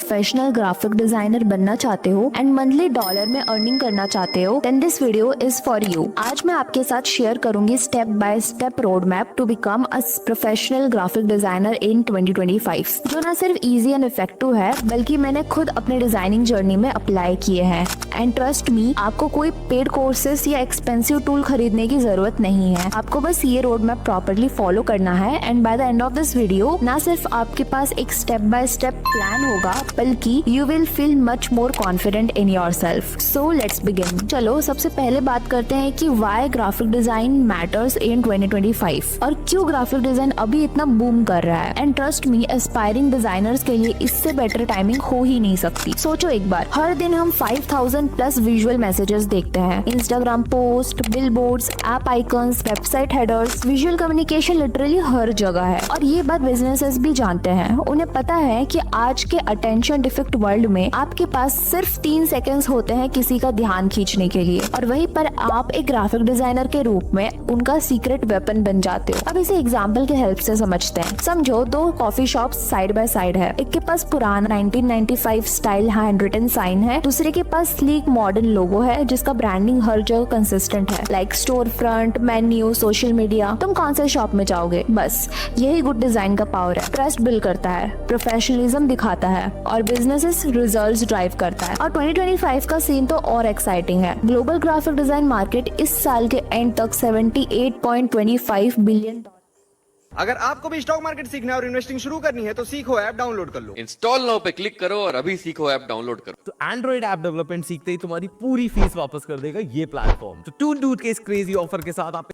Professional graphic designer बनना चाहते हो एंड मंथली डॉलर में अर्निंग करना चाहते हो, then this video is for you. आज मैं आपके साथ शेयर करूंगी step by step road map to become a professional graphic designer in 2025, जो ना सिर्फ इजी एंड इफेक्टिव है बल्कि मैंने खुद अपने डिजाइनिंग जर्नी में अप्लाई किए हैं। एंड ट्रस्ट मी, आपको कोई पेड कोर्सेस या एक्सपेंसिव टूल खरीदने की जरूरत नहीं है। आपको बस ये रोड मैप प्रॉपरली फॉलो करना है and by the end of this video ना सिर्फ आपके पास एक स्टेप बाय स्टेप प्लान होगा बल्कि you will feel much more confident in yourself. So let's begin. चलो सबसे पहले बात करते हैं कि why graphic design matters in 2025 और क्यों ग्राफिक डिजाइन अभी इतना बूम कर रहा है। And trust me, aspiring designers के लिए इससे बेटर टाइमिंग हो ही नहीं सकती। सोचो एक बार, हर दिन हम 5000 प्लस विजुअल मैसेजेस देखते हैं, Instagram post, billboards, app icons, website headers, visual communication literally हर जगह है। और ये बात बिजनेसेस भी जानते हैं। उन्हें पता है कि आज के अटेंशन डिफिक्ट वर्ल्ड में आपके पास सिर्फ 3 सेकंड्स होते हैं किसी का ध्यान खींचने के लिए, और वहीं पर आप एक ग्राफिक डिजाइनर के रूप में उनका सीक्रेट वेपन बन जाते हो। अब इसे एग्जांपल के हेल्प से समझते हैं। समझो 2 coffee shops side by side है। एक के पास पुराना 1995 स्टाइल हैंड रिटन साइन है, दूसरे के पास स्लीक मॉडर्न लोगो है जिसका ब्रांडिंग हर जगह कंसिस्टेंट है, like store front, menu, social media. तुम कौन से शॉप में जाओगे? बस यही गुड डिजाइन का पावर है। ट्रस्ट बिल्ड करता है, प्रोफेशनलिज्म दिखाता है और बिजनेसेस रिजल्ट्स ड्राइव करता है। और 2025 का सीन तो और एक्साइटिंग है। ग्लोबल ग्राफिक डिजाइन मार्केट इस साल के एंड तक 78.25 बिलियन। अगर आपको भी स्टॉक मार्केट सीखना है और इन्वेस्टिंग शुरू करनी है तो सीखो ऐप डाउनलोड कर लो। इंस्टॉल नाउ पे क्लिक करो और अभी सीखो ऐप डाउनलोड करो। तो एंड्रॉइड ऐप डेवलपमेंट सीखते ही तुम्हारी पूरी फीस वापस कर देगा ये प्लेटफॉर्म। तो टू डूड के इस क्रेजी ऑफर के साथ आप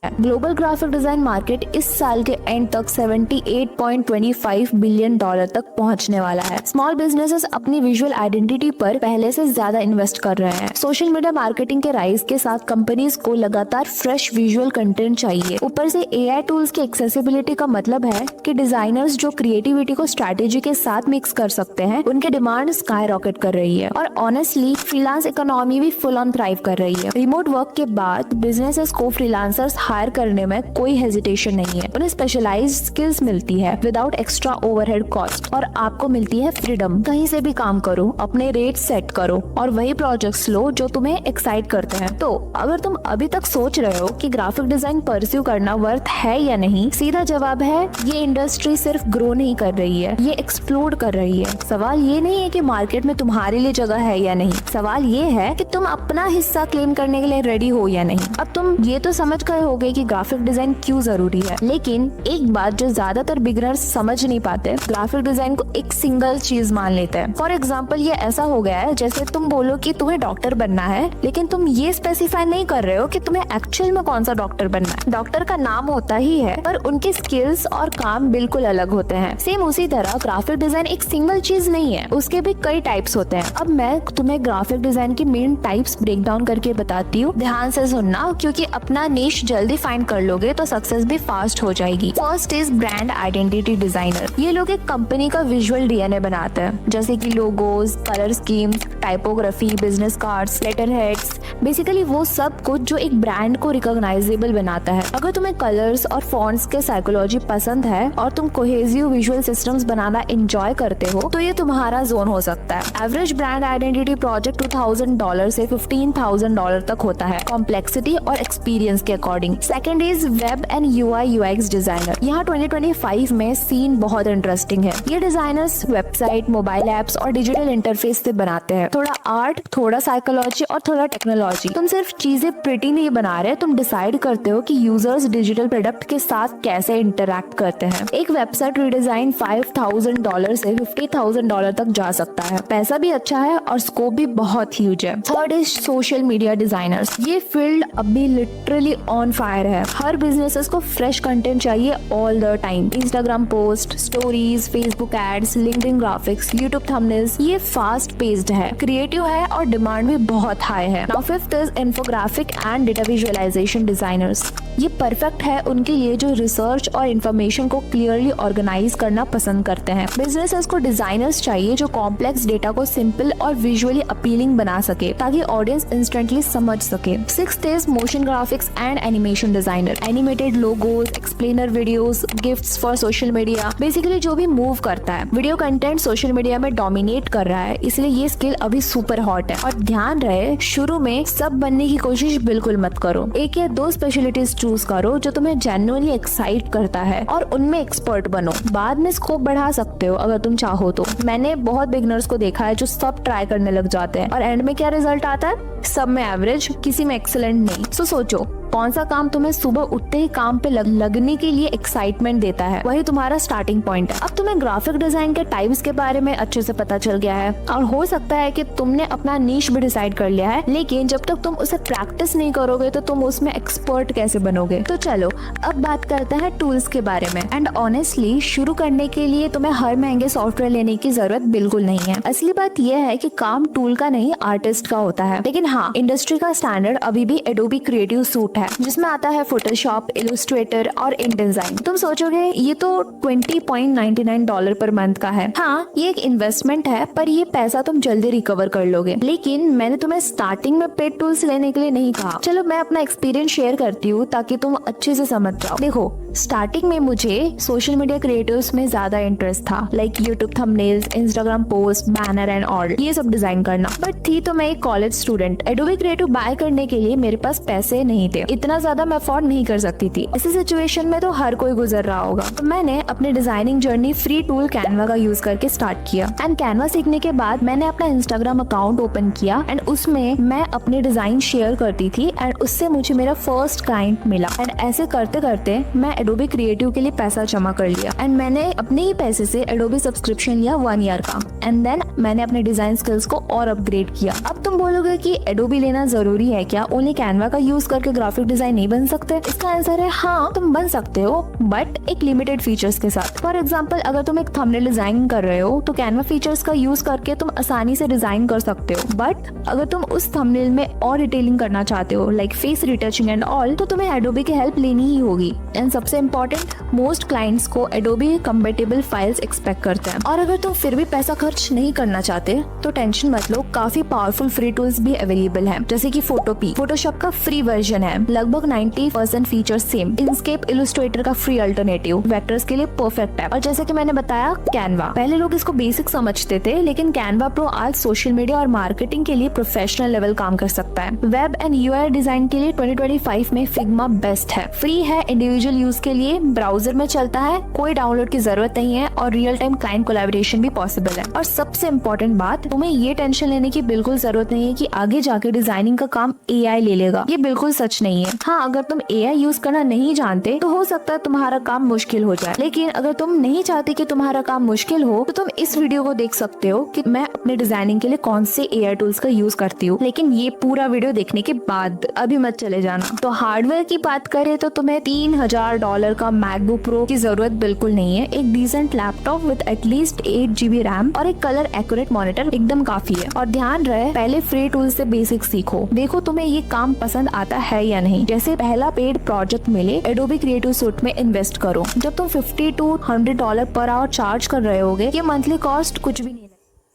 ग्लोबल ग्राफिक डिजाइन मार्केट इस साल के एंड तक 78.25 बिलियन डॉलर तक पहुंचने वाला है। स्मॉल बिजनेसेस अपनी विजुअल आइडेंटिटी पर पहले से ज्यादा इन्वेस्ट कर रहे हैं। सोशल मीडिया मार्केटिंग के राइज के साथ कंपनीज को लगातार फ्रेश विजुअल कंटेंट चाहिए। ऊपर से एआई टूल्स की एक्सेसिबिलिटी का मतलब है कि डिजाइनर्स जो क्रिएटिविटी को स्ट्रैटेजी के साथ मिक्स कर सकते हैं, उनके डिमांड स्काई रॉकेट कर रही है। और ऑनेस्टली फ्रीलांस इकोनॉमी भी फुल ऑन थ्राइव कर रही है। रिमोट वर्क के बाद बिजनेसेस को फ्रीलांसर्स हायर करने में कोई हेजिटेशन नहीं है। उन्हें स्पेशलाइज्ड स्किल्स मिलती है विदाउट एक्स्ट्रा ओवरहेड कॉस्ट, और आपको मिलती है फ्रीडम। कहीं से भी काम करो, अपने रेट सेट करो और वही प्रोजेक्ट्स लो जो तुम्हें एक्साइट करते हैं। तो अगर तुम अभी तक सोच रहे हो कि ग्राफिक डिजाइन परस्यू करना वर्थ है या नहीं, सीधा जवाब है ये इंडस्ट्री सिर्फ ग्रो नहीं कर रही है, ये एक्सप्लोर कर रही है। सवाल ये नहीं है कि मार्केट में तुम्हारे लिए जगह है या नहीं, सवाल ये है कि तुम अपना हिस्सा क्लेम करने के लिए रेडी हो या नहीं। अब तुम ये तो समझ गए होगे कि ग्राफिक डिजाइन क्यों जरूरी है, लेकिन एक बात जो ज्यादातर बिगिनर्स समझ नहीं पाते, ग्राफिक डिजाइन को एक सिंगल चीज मान लेते हैं। फॉर एग्जांपल, ये ऐसा हो गया है जैसे तुम बोलो कि तुम्हें डॉक्टर बनना है, लेकिन तुम ये स्पेसिफाई नहीं कर रहे हो कि तुम्हें एक्चुअल में कौन सा डॉक्टर बनना है। डॉक्टर का नाम होता ही है, पर उनके स्किल्स और काम बिल्कुल अलग होते हैं। सेम उसी तरह ग्राफिक डिजाइन एक सिंगल चीज नहीं है, उसके भी कई टाइप्स होते हैं। अब मैं तुम्हें ग्राफिक डिजाइन की मेन टाइप्स ब्रेक डाउन करके बताती हूँ। ध्यान से सुनना, क्योंकि अपना निश जल्दी फाइंड कर लोगे तो सक्सेस भी फास्ट हो जाएगी। First is brand identity designer. ये लोग एक कंपनी का विजुअल डीएनए बनाते हैं, जैसे कि logos, colour schemes, typography, business cards, letter heads, basically वो सब कुछ जो एक ब्रांड को रिकॉग्नाइजेबल बनाता है। अगर तुम्हें कलर्स और फॉन्ट्स के साइकोलॉजी पसंद है और तुम कोहेसिव विजुअल सिस्टम्स बनाना एंजॉय करते हो तो ये तुम्हारा जोन हो सकता है। एवरेज ब्रांड आइडेंटिटी प्रोजेक्ट $2000 से $15,000 तक होता है, कॉम्प्लेक्सिटी और एक्सपीरियंस के according. Second is web and UI UX designer. यहाँ 2025 में सीन बहुत इंटरेस्टिंग है। ये डिजाइनर्स वेबसाइट, मोबाइल एप्स और डिजिटल इंटरफेस से बनाते हैं। थोड़ा आर्ट, थोड़ा साइकोलॉजी और थोड़ा टेक्नोलॉजी। तुम सिर्फ चीजें प्रिटी नहीं बना रहे, तुम डिसाइड करते हो कि यूजर्स डिजिटल प्रोडक्ट के साथ कैसे इंटरैक्ट करते हैं। एक वेबसाइट रिडिजाइन $5000 से $50,000 तक जा सकता है। पैसा भी अच्छा है और स्कोप भी बहुत ह्यूज है। Third is social media designers. ये फील्ड अभी लिटरली ऑन फायर है। हर बिजनेसेस को फ्रेश कंटेंट चाहिए all the time. Instagram post, stories, Facebook ads, LinkedIn graphics, YouTube thumbnails, ये फास्ट पेस्ड है, क्रिएटिव है और डिमांड भी बहुत हाई है। Now fifth is infographic and data visualisation designers. ये परफेक्ट है उनके लिए जो रिसर्च और इन्फॉर्मेशन को क्लियरली ऑर्गेनाइज करना पसंद करते हैं। बिजनेसेस को डिजाइनर्स चाहिए जो कॉम्प्लेक्स डेटा को सिंपल और विजुअली अपीलिंग बना सके ताकि ऑडियंस इंस्टेंटली समझ सके। Sixth is motion graphics and animation designer. Animated logos, explainer videos, gifts for social media, basically जो भी मूव करता है। वीडियो कंटेंट सोशल मीडिया में डोमिनेट कर रहा है, इसलिए ये स्किल अभी सुपर हॉट है। और ध्यान रहे, शुरू में सब बनने की कोशिश बिल्कुल मत करो। एक या दो स्पेशलिटीज चूज करो जो तुम्हें जेन्युइनली एक्साइट करता है और उनमें एक्सपर्ट बनो। बाद में स्कोप बढ़ा सकते हो अगर तुम चाहो तो। मैंने बहुत बिगनर्स को देखा है जो सब ट्राई करने लग जाते हैं और एंड में क्या रिजल्ट आता है? सब में एवरेज, किसी में एक्सीलेंट नहीं। सो सोचो कौन सा काम तुम्हें सुबह उठते ही काम पे लगने के लिए एक्साइटमेंट देता है, वही तुम्हारा स्टार्टिंग पॉइंट है। अब तुम्हें ग्राफिक डिजाइन के टाइप्स के बारे में अच्छे से पता चल गया है और हो सकता है कि तुमने अपना नीश भी डिसाइड कर लिया है, लेकिन जब तक तुम उसे प्रैक्टिस नहीं करोगे तो तुम उसमें एक्सपर्ट कैसे बनोगे। तो चलो अब बात करते हैं टूल्स के बारे में। एंड ऑनेस्टली शुरू करने के लिए तुम्हें हर महंगे सॉफ्टवेयर लेने की जरूरत बिल्कुल नहीं है। असली बात यह है कि काम टूल का नहीं आर्टिस्ट का होता है। लेकिन हाँ, इंडस्ट्री का स्टैंडर्ड अभी भी एडोबी क्रिएटिव सूट है जिसमें आता है फोटोशॉप, इलस्ट्रेटर और इनडिजाइन। तुम सोचोगे ये तो $20.99 पर मंथ का है। हाँ, ये एक इन्वेस्टमेंट है पर ये पैसा तुम जल्दी रिकवर कर लोगे। लेकिन मैंने तुम्हें स्टार्टिंग में पेड टूल्स लेने के लिए नहीं कहा। चलो मैं अपना एक्सपीरियंस शेयर करती हूँ ताकि तुम अच्छे से समझ जाओ। देखो, स्टार्टिंग में मुझे सोशल मीडिया क्रिएटिव्स में ज्यादा इंटरेस्ट था, like YouTube thumbnails, Instagram post, banner and all, ये सब डिजाइन करना। बट थी तो मैं एक college student. Adobe Creative buy करने के लिए मेरे पास पैसे नहीं थे, इतना ज्यादा मैं अफोर्ड नहीं कर सकती थी। ऐसी सिचुएशन में तो हर कोई गुजर रहा होगा। तो मैंने अपनी designing journey free tool Canva का यूज करके स्टार्ट किया। एंड कैनवा सीखने के बाद मैंने अपना इंस्टाग्राम अकाउंट ओपन किया एंड उसमें मैं अपने डिजाइन शेयर करती थी एंड उससे मुझे मेरा फर्स्ट क्लाइंट मिला। एंड ऐसे करते करते मैं एडोबी क्रिएटिव के लिए पैसा जमा कर लिया एंड मैंने अपने ही पैसे से एडोबी सब्सक्रिप्शन लिया 1 ईयर का। एंड देन मैंने अपने डिजाइन स्किल्स को और अपग्रेड किया। अब तुम बोलोगे कि एडोबी लेना जरूरी है क्या? ओनली कैनवा का यूज करके ग्राफिक डिजाइन नहीं बन सकते? इसका आंसर है हाँ, तुम बन सकते हो बट एक लिमिटेड फीचर्स के साथ। फॉर एग्जाम्पल, अगर तुम एक थंबनेल डिजाइन कर रहे हो तो कैनवा फीचर्स का यूज करके तुम आसानी से डिजाइन कर सकते हो। बट अगर तुम उस थंबनेल में और डिटेलिंग करना चाहते हो, like face retouching and all, तो तुम्हें एडोबी की हेल्प लेनी ही होगी। एंड सबसे इम्पोर्टेंट, मोस्ट क्लाइंट्स को एडोबी कंपेटेबल फाइल्स एक्सपेक्ट करते हैं। और अगर तुम फिर भी पैसा खर्च नहीं करना चाहते तो टेंशन मत लो, काफी पावरफुल फ्री टूल्स भी अवेलेबल हैं, जैसे कि फोटोपी, फोटोशॉप का फ्री वर्जन है, लगभग 90% फीचर्स सेम। इंस्केप, इलस्ट्रेटर का फ्री अल्टरनेटिव, वेक्टर्स के लिए परफेक्ट है। और जैसे कि मैंने बताया, कैनवा, पहले लोग इसको बेसिक समझते थे लेकिन कैनवा प्रो आज सोशल मीडिया और मार्केटिंग के लिए प्रोफेशनल लेवल काम कर सकता है। वेब एंड यूआई डिजाइन के लिए 2025 में फिग्मा बेस्ट है। फ्री है, इंडिविजुअल यूज के लिए ब्राउजर में चलता है, कोई डाउनलोड की जरूरत नहीं है और रियल टाइम क्लाइंट कोलैबोरेशन भी पॉसिबल है। और सबसे इम्पोर्टेंट बात, तुम्हें ये टेंशन लेने की बिल्कुल जरूरत नहीं है कि आगे जाके डिजाइनिंग का काम एआई ले लेगा। ये बिल्कुल सच नहीं है। हाँ, अगर तुम एआई यूज करना नहीं जानते तो हो सकता है तुम्हारा काम मुश्किल हो जाए, लेकिन अगर तुम नहीं चाहते कि तुम्हारा काम मुश्किल हो तो तुम इस वीडियो को देख सकते हो कि मैं अपने डिजाइनिंग के लिए कौन से एआई टूल्स का यूज करती हूँ। लेकिन ये पूरा वीडियो देखने के बाद, अभी मत चले जाना। तो हार्डवेयर की बात करें तो तुम्हें $3000 का मैकबुक प्रो की जरूरत बिल्कुल नहीं है। एक decent laptop with at least 8 GB RAM और एक कलर एक्यूरेट मॉनिटर एकदम काफी है। और ध्यान रहे, पहले फ्री टूल से बेसिक सीखो, देखो तुम्हें ये काम पसंद आता है या नहीं। जैसे पहला पेड प्रोजेक्ट मिले, एडोबी क्रिएटिव सूट में इन्वेस्ट करो। जब तुम $50 to $100 पर आवर चार्ज कर रहे होगे, ये मंथली कॉस्ट कुछ भी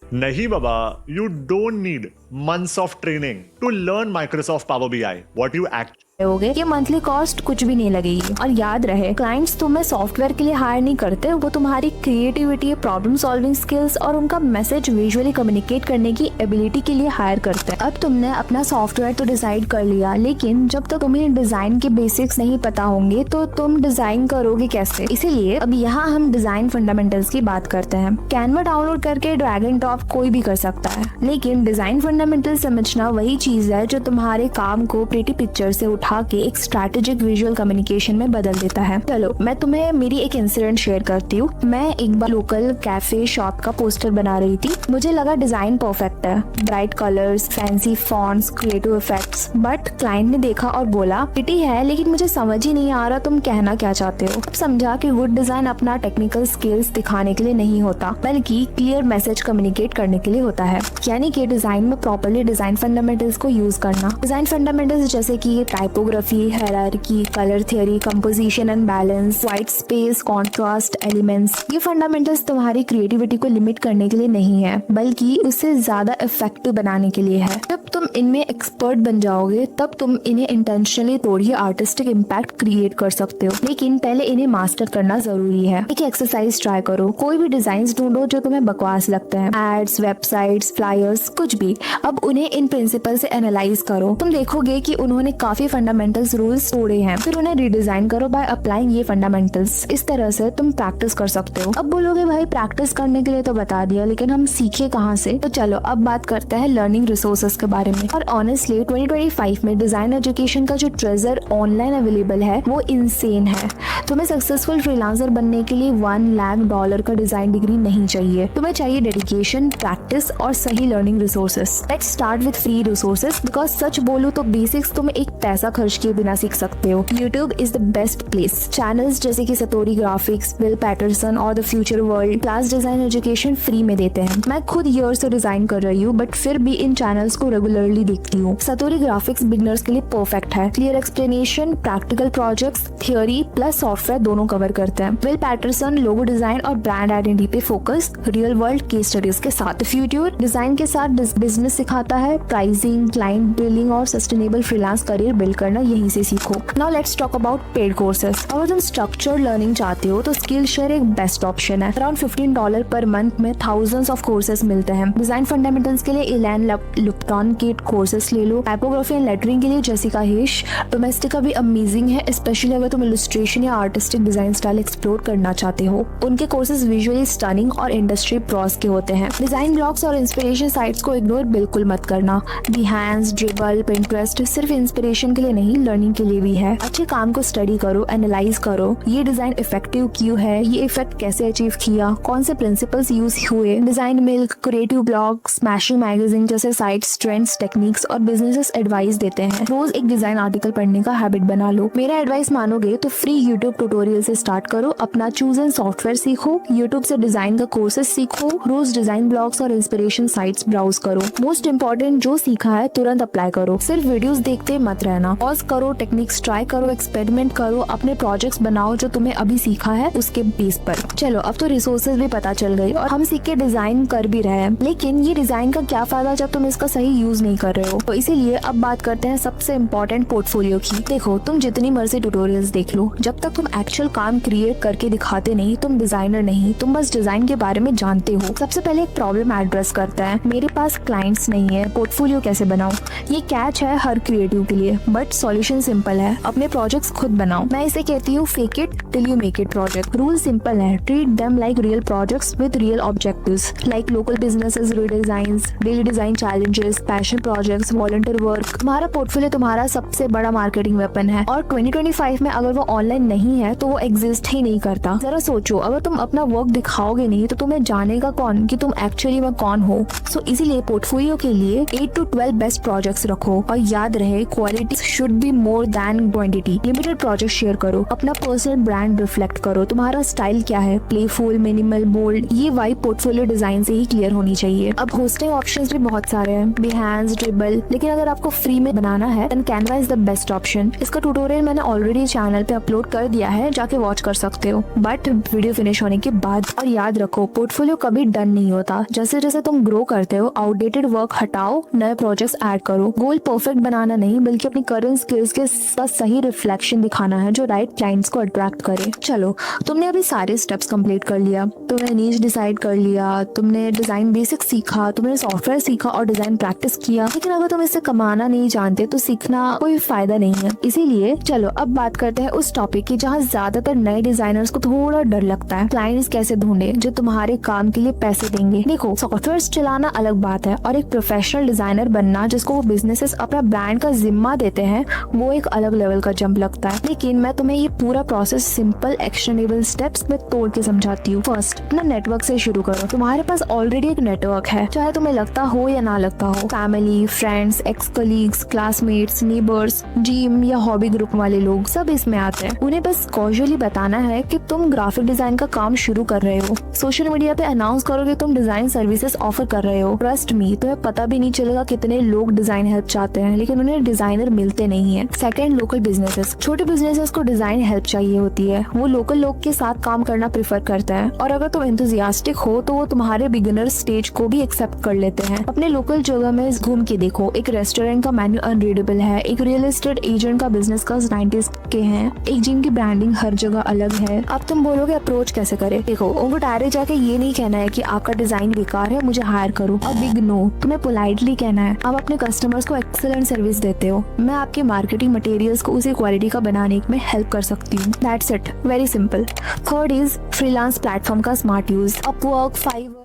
नहीं बाबा, you don't need months of training to learn Microsoft Power BI. What you actually होगे, ये मंथली कॉस्ट कुछ भी नहीं लगेगी। और याद रहे, क्लाइंट्स तुम्हें सॉफ्टवेयर के लिए हायर नहीं करते, वो तुम्हारी क्रिएटिविटी, प्रॉब्लम सॉल्विंग स्किल्स और उनका मैसेज विजुअली कम्युनिकेट करने की एबिलिटी के लिए हायर करते हैं। अब तुमने अपना सॉफ्टवेयर तो डिसाइड कर लिया, लेकिन जब तक तुम्हें डिजाइन के बेसिक्स नहीं पता होंगे तो तुम डिजाइन करोगे कैसे? इसीलिए अब यहाँ हम डिजाइन फंडामेंटल्स की बात करते हैं। कैनवा डाउनलोड करके ड्रैग एंड ड्रॉप कोई भी कर सकता है, लेकिन डिजाइन फंडामेंटल समझना वही चीज है जो तुम्हारे काम को प्रिटी पिक्चर से उठा के एक स्ट्रैटेजिक विजुअल कम्युनिकेशन में बदल देता है। चलो मैं तुम्हें मेरी एक इंसिडेंट शेयर करती हूँ। मैं एक बार लोकल कैफे शॉप का पोस्टर बना रही थी। मुझे लगा डिजाइन परफेक्ट है, bright colours, fancy fonts, creative effects, but client ने देखा और बोला पिटी है लेकिन मुझे समझ ही नहीं आ रहा तुम कहना क्या चाहते हो। अब समझा कि गुड डिजाइन अपना टेक्निकल स्किल्स दिखाने के लिए नहीं होता बल्कि क्लियर मैसेज कम्युनिकेट करने के लिए होता है। यानी कि डिजाइन में प्रॉपर्ली डिजाइन फंडामेंटल्स को यूज करना। डिजाइन फंडामेंटल्स जैसे कि typography, hierarchy, colour theory, composition and balance, white space, contrast, elements, ये फंडामेंटल्स तुम्हारी क्रिएटिविटी को लिमिट करने के लिए नहीं है बल्कि उससे ज्यादा इफेक्टिव बनाने के लिए है। जब तुम इनमें एक्सपर्ट बन जाओगे तब तुम इन्हें इंटेंशनली तोड़िए आर्टिस्टिक इम्पैक्ट क्रिएट कर सकते हो, लेकिन पहले इन्हें मास्टर करना जरूरी है। एक एक्सरसाइज ट्राई करो, कोई भी डिजाइन ढूंढो जो तुम्हें बकवास लगते हैं, एड्स, वेबसाइट्स, फ्लायर्स, कुछ भी। अब उन्हें इन प्रिंसिपल से एनालाइज करो। तुम देखोगे कि उन्होंने काफी फंडामेंटल्स रूल्स तोड़े हैं, फिर उन्हें रीडिजाइन करो बाय अप्लाइंग ये फंडामेंटल्स। इस तरह से तुम प्रैक्टिस कर सकते हो। अब बोलोगे भाई प्रैक्टिस करने के लिए तो बता दिया लेकिन हम सीखे कहाँ से? तो चलो अब बात करते हैं लर्निंग रिसोर्सेज के बारे में। और ऑनेस्टली 2025 में डिजाइन एजुकेशन का जो ट्रेजर ऑनलाइन अवेलेबल है वो इंसेन है। तुम्हें सक्सेसफुल फ्रीलांसर बनने के लिए $1 लाख का डिजाइन डिग्री नहीं चाहिए। तुम्हें चाहिए डेडिकेशन, प्रैक्टिस और सही learning resources. Let's start with free resources because सच बोलूं तो बेसिक्स तुम एक पैसा खर्च किए बिना सीख सकते हो। YouTube is the best place. Channels जैसे कि सतोरी ग्राफिक्स, विल पैटरसन और the future world class design education free में देते हैं। मैं खुद ईयर से डिजाइन कर रही हूँ बट फिर भी इन चैनल्स को रेगुलरली देखती हूँ। सतोरी ग्राफिक्स बिगनर्स के लिए परफेक्ट है। Clear explanation, practical projects, theory plus software दोनों कवर करते हैं। विल पैटरसन लोगो डिजाइन और ब्रांड आइडेंटिटी पे focus, real world case studies के साथ। फ्यूचर डिजाइन के साथ बिजनेस सिखाता है, प्राइसिंग, क्लाइंट बिलिंग और सस्टेनेबल फ्रीलांस करियर बिल्ड करना यहीं से सीखो। Now let's talk about paid courses. अगर तुम स्ट्रक्चर्ड लर्निंग चाहते हो तो स्किल शेयर एक बेस्ट ऑप्शन है। अराउंड $15 पर मंथ में थाउजेंड्स ऑफ कोर्सेज मिलते हैं। डिजाइन फंडामेंटल्स के लिए इलैन लुप्टॉन के कोर्सेज ले लो। टाइपोग्राफी एंड लेटरिंग के लिए जेसिका हिश। डोमेस्टिका भी अमेजिंग है, स्पेशली अगर तुम इलस्ट्रेशन या आर्टिस्टिक डिजाइन स्टाइल एक्सप्लोर करना चाहते हो। उनके कोर्सेज विजुअली स्टनिंग और इंडस्ट्री प्रॉस के होते हैं। डिजाइन ब्लॉग्स और इंस्पिरेशन साइट्स को इग्नोर बिल्कुल मत करना। Behance, Dribbble, Pinterest सिर्फ इंस्पिरेशन के लिए नहीं लर्निंग के लिए भी है। अच्छे काम को स्टडी करो, एनालाइज करो, ये डिजाइन इफेक्टिव क्यों है, ये इफेक्ट कैसे अचीव किया, कौन से प्रिंसिपल्स यूज हुए। Design milk, creative blog, smashing magazine जैसे साइट्स ट्रेंड्स, टेक्निक्स और बिजनेसेस एडवाइस देते हैं। रोज एक डिजाइन आर्टिकल पढ़ने का हैबिट बना लो। मेरा एडवाइस मानोगे तो फ्री यूट्यूब ट्यूटोरियल से स्टार्ट करो। अपना चूज एंड सॉफ्टवेयर सीखो, यूट्यूब से डिजाइन का कोर्सेज सीखो, रोज डिजाइन ब्लॉग्स और इंस्पिरेशन साइट्स ब्राउज करो। मोस्ट इंपॉर्टेंट, जो सीखा है तुरंत अप्लाई करो। सिर्फ वीडियोस देखते मत रहना। पॉज करो, टेक्निक्स ट्राई करो, एक्सपेरिमेंट करो, अपने प्रोजेक्ट्स बनाओ जो तुम्हें अभी सीखा है उसके बेस पर। चलो अब तो रिसोर्सेज भी पता चल गई और हम सीख के डिजाइन कर भी रहे हैं, लेकिन ये डिजाइन का क्या फायदा जब तुम इसका सही यूज नहीं कर रहे हो। तो इसीलिए अब बात करते हैं सबसे इम्पोर्टेंट पोर्टफोलियो की। देखो तुम जितनी मर्जी ट्यूटोरियल्स देख लो, जब तक तुम एक्चुअल काम क्रिएट करके दिखाते नहीं तुम डिजाइनर नहीं, तुम बस डिजाइन के बारे में जानते हो। सबसे पहले एक प्रॉब्लम एड्रेस करता है, मेरे पास क्लाइंट्स नहीं है, पोर्टफोलियो कैसे बनाऊं। ये कैच है हर क्रिएटिव के लिए, बट सॉल्यूशन सिंपल है, अपने प्रोजेक्ट्स खुद बनाओ। मैं इसे कहती हूँ fake it till you make it project. Rule simple है, treat them like real projects with real objectives like local businesses, redesigns, daily design challenges, passion projects, volunteer work. तुम्हारा पोर्टफोलियो तुम्हारा सबसे बड़ा मार्केटिंग वेपन है और 2025 में अगर वो ऑनलाइन नहीं है तो वो एग्जिस्ट ही नहीं करता। जरा सोचो, अगर तुम अपना वर्क दिखाओगे नहीं तो तुम्हें जानेगा कौन कि तुम एक्चुअली में कौन हो। सो इसीलिए पोर्टफोलियो के लिए 8 to 12 बेस्ट प्रोजेक्ट्स रखो और याद रहे quality should be more than quantity. Limited project share करो, अपना पर्सनल ब्रांड रिफ्लेक्ट करो। तुम्हारा स्टाइल क्या है, प्लेफुल, मिनिमल, बोल्ड, ये वाइब पोर्टफोलियो डिजाइन से ही क्लियर होनी चाहिए। अब होस्टिंग ऑप्शंस भी बहुत सारे हैं, Behance, Dribbble, लेकिन अगर आपको फ्री में बनाना है then Canva is the best option. इसका ट्यूटोरियल मैंने ऑलरेडी चैनल पे अपलोड कर दिया है, जाके वॉच कर सकते हो बट वीडियो फिनिश होने के बाद। और याद रखो पोर्टफोलियो कभी डन नहीं होता, जैसे जैसे तुम ग्रो करते हो आउटडेटेड वर्क हटाओ, नए प्रोजेक्ट्स ऐड करो। गोल परफेक्ट बनाना नहीं बल्कि अपनी करंट स्किल्स के सही रिफ्लेक्शन दिखाना है जो राइट क्लाइंट्स को अट्रैक्ट करे। चलो तुमने अभी सारे स्टेप्स कंप्लीट कर लिया, तुमने नीश डिसाइड कर लिया, तुमने डिजाइन बेसिक्स सीखा, तुमने सॉफ्टवेयर सीखा और डिजाइन प्रैक्टिस किया, लेकिन अगर तुम इससे कमाना नहीं जानते तो सीखना कोई फायदा नहीं है। इसीलिए चलो अब बात करते हैं उस टॉपिक की जहाँ ज्यादातर नए डिजाइनर्स को थोड़ा डर लगता है, क्लाइंट्स कैसे ढूंढे जो तुम्हारे काम के लिए पैसे देंगे। देखो, सॉफ्टवेयर चलाना अलग बात है और एक प्रोफेशनल डिजाइनर बनना जिसको वो बिजनेसेस अपना ब्रांड का जिम्मा देते हैं वो एक अलग लेवल का जंप लगता है। लेकिन मैं तुम्हें ये पूरा प्रोसेस सिंपल एक्शनेबल स्टेप्स में तोड़ के समझाती हूँ। फर्स्ट, अपना नेटवर्क से शुरू करो। तुम्हारे पास ऑलरेडी एक नेटवर्क है, चाहे तुम्हें लगता हो या ना लगता हो। Family, friends, x colleagues, classmates, neighbours, gym या हॉबी ग्रुप वाले लोग सब इसमें आते हैं। उन्हें बस कॉजुअली बताना है कि तुम ग्राफिक डिजाइन का काम शुरू कर रहे हो। सोशल मीडिया पे अनाउंस करो कि तुम डिजाइन सर्विसेज ऑफर कर रहे हो। ट्रस्ट मी, तुम्हें पता भी नहीं चलेगा कितने लोग डिजाइन हेल्प चाहते हैं लेकिन उन्हें डिजाइनर मिलते नहीं है। Second, local businesses. छोटे बिजनेसेस को डिजाइन हेल्प चाहिए होती है, वो लोकल लोग के साथ काम करना प्रेफर करते हैं और अगर तुम एंथुसियास्टिक हो तो वो तुम्हारे बिगिनर स्टेज को भी एक्सेप्ट कर लेते हैं। अपने लोकल जगह में घूम के देखो, एक रेस्टोरेंट का मेन्यू अनरीडेबल है, एक रियल एस्टेट एजेंट का बिजनेस का 90s के हैं, एक जिम की ब्रांडिंग हर जगह अलग है। अब तुम बोलोगे अप्रोच कैसे करें? देखो, उनको डायरेक्ट जाके ये नहीं कहना है कि आपका डिजाइन बेकार है, मुझे हायर करो। अब बिग नो, तुम्हें पोलाइटली कहना है आप अपने कस्टमर्स को एक्सीलेंट सर्विस देते हो, मैं आपके मार्केटिंग मटेरियल्स को उसी क्वालिटी का बनाने में हेल्प कर सकती हूँ। That's it, very simple. Third is freelance platform का smart use. Upwork, Fiverr.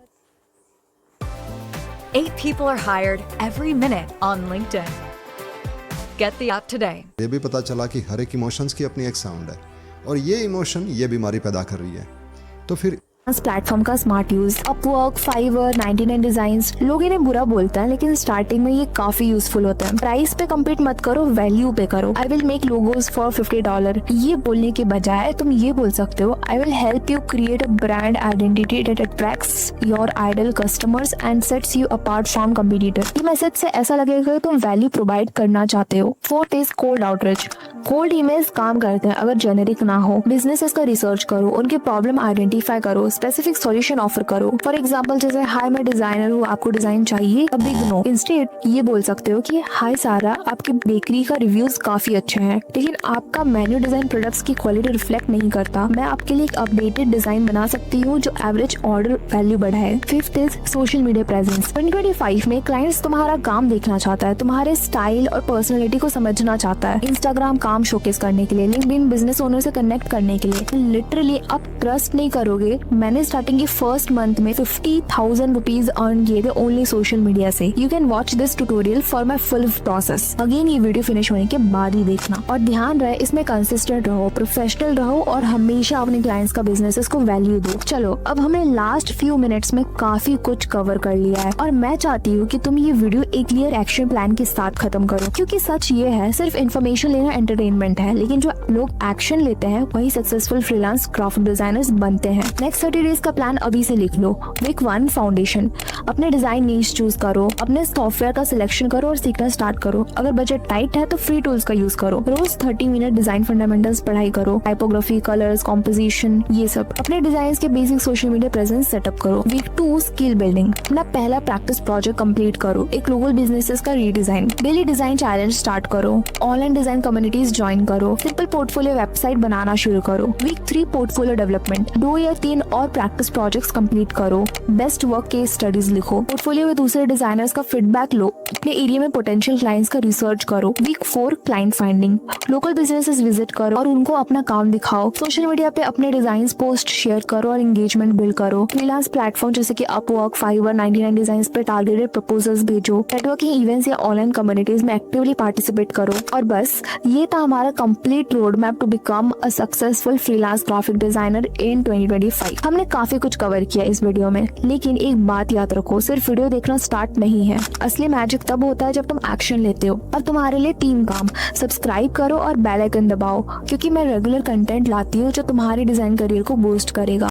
8 people are hired every minute on LinkedIn. Get the app today. ये भी पता चला कि हर एक इमोशंस की अपनी एक साउंड है और ये इमोशन ये बीमारी पैदा कर रही है। तो फिर प्लेटफॉर्म का smart use. Upwork, Fiverr, 99 designs, लोग इन्हें बुरा बोलते हैं लेकिन स्टार्टिंग में ये काफी यूजफुल होता है। प्राइस पे कम्पीट मत करो, वैल्यू पे करो। I will make logos for $50 ये बोलने के बजाय तुम ये बोल सकते हो I will help you create a brand identity that attracts your ideal customers and sets you apart from competitor. ये मैसेज से ऐसा लगेगा कि तुम वैल्यू प्रोवाइड करना चाहते हो। Fourth is cold outreach. Cold emails काम करते हैं अगर जेनेरिक ना हो। बिजनेसेस का रिसर्च करो, उनके प्रॉब्लम आइडेंटिफाई करो, स्पेसिफिक सॉल्यूशन ऑफर करो। फॉर एग्जांपल जैसे हाय मैं डिजाइनर हूँ, आपको डिजाइन चाहिए, अ बिग नो। इंस्टेड ये बोल सकते हो कि हाय सारा, आपकी बेकरी का रिव्यूज काफी अच्छे हैं लेकिन आपका मेन्यू डिजाइन प्रोडक्ट्स की क्वालिटी रिफ्लेक्ट नहीं करता। मैं आपके लिए एक अपडेटेड डिजाइन बना सकती हूँ जो एवरेज ऑर्डर वैल्यू बढ़ाए। Fifth is social media presence. 2025 में क्लाइंट्स तुम्हारा काम देखना चाहता है, तुम्हारे स्टाइल और पर्सनैलिटी को समझना चाहता है। इंस्टाग्राम काम शोकेस करने के लिए, लिंक्डइन बिजनेस ओनर से कनेक्ट करने के लिए। लिटरली आप ट्रस्ट नहीं करोगे, मैंने स्टार्टिंग के फर्स्ट मंथ में 50,000 रुपीज अर्न किए थे ओनली सोशल मीडिया से। You can watch this tutorial for my full process. Again ये वीडियो फिनिश होने के बाद ही देखना और ध्यान रहे इसमें कंसिस्टेंट रहो, प्रोफेशनल रहो और हमेशा अपने क्लाइंट्स का बिजनेसेस को वैल्यू दो। चलो अब हमने लास्ट फ्यू मिनट्स में काफी कुछ कवर कर लिया है और मैं चाहती हूँ कि तुम ये वीडियो एक क्लियर एक्शन प्लान के साथ खत्म करो, क्योंकि सच ये है सिर्फ इन्फॉर्मेशन लेना एंटरटेनमेंट है लेकिन जो लोग एक्शन लेते हैं वही सक्सेसफुल फ्रीलांस ग्राफिक डिजाइनर्स बनते हैं। नेक्स्ट 30 डेज का प्लान अभी से लिख लो। Week 1 foundation. अपने डिजाइन नीश चूज करो, अपने सॉफ्टवेयर का सिलेक्शन करो और सीखना स्टार्ट करो। अगर बजट टाइट है तो फ्री टूल्स का यूज करो। रोज 30 मिनट डिजाइन फंडामेंटल्स पढ़ाई करो, टाइपोग्राफी, कलर्स, कॉम्पोजिशन, ये सब। अपने डिजाइन के basic social media presence setup करो। Week 2 skill building. अपना पहला प्रैक्टिस प्रोजेक्ट कंप्लीट करो, एक ग्लोबल बिजनेसेस का redesign. Daily design challenge start करो, ऑनलाइन डिजाइन कम्युनिटीज ज्वाइन करो, सिंपल पोर्टफोलियो वेबसाइट बनाना शुरू करो। Week 3 portfolio development. 2 या 3 और प्रैक्टिस प्रोजेक्ट्स कंप्लीट करो। बेस्ट वर्क केस स्टडीज लिखो, पोर्टफोलियो में दूसरे डिजाइनर्स का फीडबैक लो, अपने एरिया में पोटेंशियल क्लाइंट्स का रिसर्च करो। Week 4 client finding. Local businesses visit करो और उनको अपना काम दिखाओ। सोशल मीडिया पे अपने डिजाइन पोस्ट शेयर करो और एंगेजमेंट बिल्ड करो। फ्रीलांस प्लेटफॉर्म जैसे कि अपवर्क, फाइवर, 99 डिजाइन्स पे टारगेटेड प्रपोजल्स भेजो। नेटवर्किंग इवेंट्स या ऑनलाइन कम्युनिटीज में एक्टिवली पार्टिसिपेट करो। और बस ये था हमारा complete road map to become a successful freelance graphic designer in 2025। हमने काफी कुछ कवर किया इस वीडियो में, लेकिन एक बात याद रखो, सिर्फ वीडियो देखना स्टार्ट नहीं है। असली मैजिक तब होता है जब तुम एक्शन लेते हो। अब तुम्हारे लिए 3 काम, सब्सक्राइब करो और बेल आइकन दबाओ, क्योंकि मैं रेगुलर कंटेंट लाती हूँ जो तुम्हारे डिजाइन करियर को बूस्ट करेगा।